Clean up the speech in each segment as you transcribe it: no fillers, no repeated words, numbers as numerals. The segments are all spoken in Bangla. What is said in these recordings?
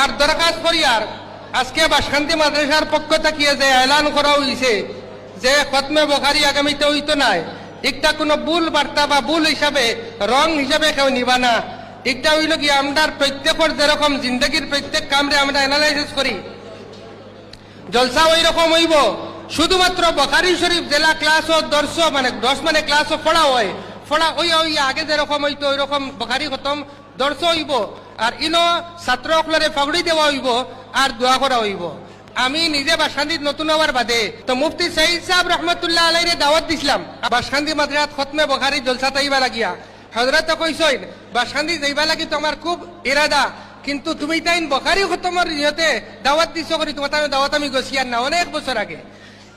আর দরখাস্ত করি আর আজকে বাসকান্তি মাদ্রাসার পক্ষ থেকে যে এলান করা হয়েছে যে খতমে বুখারী আগামীতে হইতো নাই, একটা কোনো ভুল বার্তা বা ভুল হিসাবে রং হিসাবে কেউ নিবা না। একটা হইল কি আমরা প্রত্যেকের যেরকম জিন্দগির প্রত্যেক কামরে আমরা অ্যানালাইসিস করি, জলসা ওই রকম হইব। শুধুমাত্র বুখারী শরীফ জেলা ক্লাস ও দর্শ মানে 10 মানে ক্লাস ও পড়া হয়, পড়া ওই আগে যেরকম হইতো ওই রকম বুখারী খতম দর্শ হইব। আর ইনো ছাত্র সকলরে ফাগড়ি দেওয়া হইব আর দোয়া করা হইব। আমি নিজে বাসকান্দিত নতুন হওয়ার বাদে তো মুফতি সঈদ সাহেব রহমতুল্লাহ আলাইরে দাওয়াত দিছিলাম বাসকান্দি মাদ্রাসাত খতমে বুখারী জলসা তাইবা লাগিয়া। হযরত কইছেন বাসকান্দি যাইবা লাগি তো আমার খুব ইরাদা, কিন্তু তুমি তাইন বুখারী খতমের নিয়তে দাওয়াত দিছো করি, তোমার দাওয়াত আমি গছিয়ার না অনেক বছর আগে।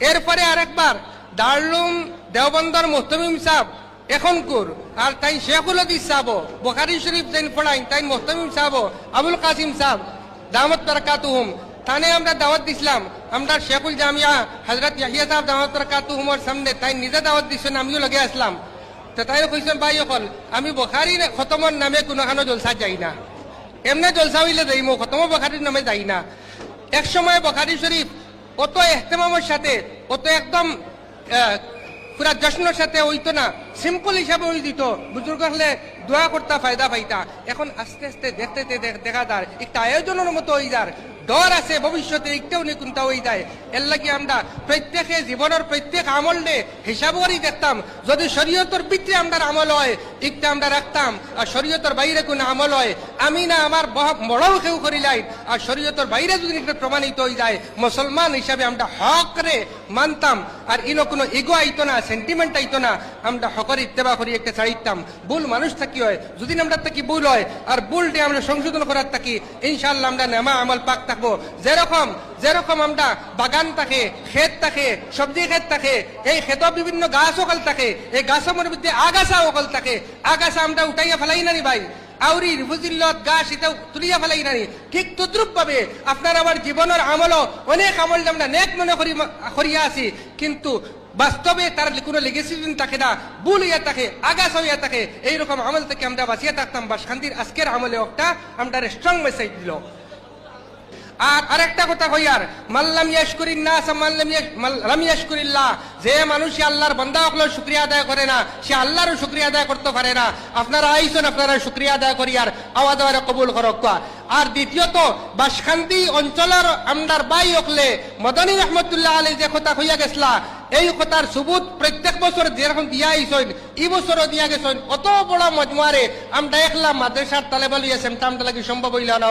এরপরে আরেকবার দারুম দেওবন্দর মুহতামিম সাহেব এখনকুর আর তাই শেখুল হাদিস সাহেব বুখারী শরীফ যেন পড়াইন তাই মুহতামিম সাহেব আবুল কাসিম সাহেব দামত বারাকাতুহুম তানে আমরা দাওয়াত দিছিলাম। আমরা শেখুল জামিয়া হযরত ইয়াহিয়া সাহেব দামত বারাকাতুহুমের সামনে তাই নিজে দাওয়াত দিছেন, আমিও লগে আসলাম। তো তাই কইছেন ভাই অকল আমি বুখারী খতমের নামে কোনোখানো জলসা যাই না, এমনি জলসা হইলে যাইমো, খতম বুখারীর নামে যাই না। এক সময় বুখারী শরীফ অত এহতেমামের সাথে অত একদম পুরা জশ্নের সাথে হইতো না, সিম্পল হিসাবে হয়ে দিত। বুজুর্গ হলে দোয়া করতা ফায়দা পাইতা। এখন আস্তে আস্তে দেখতে দেখা যায় একটা আয়োজনের মতো হয়ে যার ডর আছে ভবিষ্যতে একটাও নিকুন্তা হয়ে যায়। এর লাগে আমরা প্রত্যেকে জীবনের প্রত্যেক আমল নে হিসাব করেই দেখতাম। যদি শরীয়তের ভিতরে আমরা আমল হয় একটা আমরা রাখতাম, আর শরীয়তের বাইরে কোনো আমল হয় আমি না আমার বড়ও কেউ করিলাই, আর শরীয়তের বাইরে যদি একটা প্রমাণিত হয়ে যায় মুসলমান হিসাবে আমরা হক রে মানতাম। আর ইনো কোনো ইগো আইতো না, সেন্টিমেন্ট আইতো না, আমরা হকর ইত্তেবা করি একটা চাইতাম। ভুল মানুষ থাকি হয়, যদি আমরা থাকি ভুল হয় আর ভুলটি আমরা সংশোধন করার থাকি ইনশাআল্লাহ আমরা নেমা আমল পাক থাকবো। যেরকম আমরা বাগান থাকে, ক্ষেত থাকে, সবজি ক্ষেত থাকে, এই ক্ষেত বিভিন্ন গাছ অকল থাকে, এই গাছের মধ্যে আগাছা অকল থাকে, আগাছা আমরা উঠাইয়া ফেলাই না নি ভাই, আউরি ফুজিল্লত গাছ এটা তুলিয়া ফেলাই না নি। ঠিক তদ্রুপ ভাবে আপনার আমার জীবনের আমলও অনেক আমল আমরা নেক মনে করিয়া আছি, কিন্তু বাস্তবে তার কোনো লেগেসিজন থাকে না, ভুল হইয়া থাকে, আগাছ হইয়া থাকে। এইরকম আমল থেকে আমরা বাঁচিয়ে থাকতাম। বাসকান্দির আজকের আমলে একটা আমরা স্ট্রং মেসেজ দিল। আর আরেকটা কথা কইয়ার মাল্লাম ইয়াশকুরিন নাস লাম ইয়াশকুরিল্লাহ, যে মানুষ আল্লাহর বান্দা হকলেও শুকরিয়া আদায় করে না সে আল্লাহরও শুকরিয়া আদায় করতে পারে না। আপনারা আইসন, আপনারা শুকরিয়া আদায় করিয়ার আওয়াজ আওয়াজ কবুল করক। আর দ্বিতীয়ত বাসকান্দি অঞ্চলের আমদার বাই হকলে মদনী রহমতুল্লাহ আলাইহি যে কথা কইয়া গেছলা এই কথার সুবুত প্রত্যেক বছর যেরকম দিয়া আইসন এই বছরও দিয়া গেছেন। অত বড় মজমুয়ারে আমরা একলা মাদ্রাসার তালেবালিয়া সেমটা আমরা লাগি সম্ভব হইল না।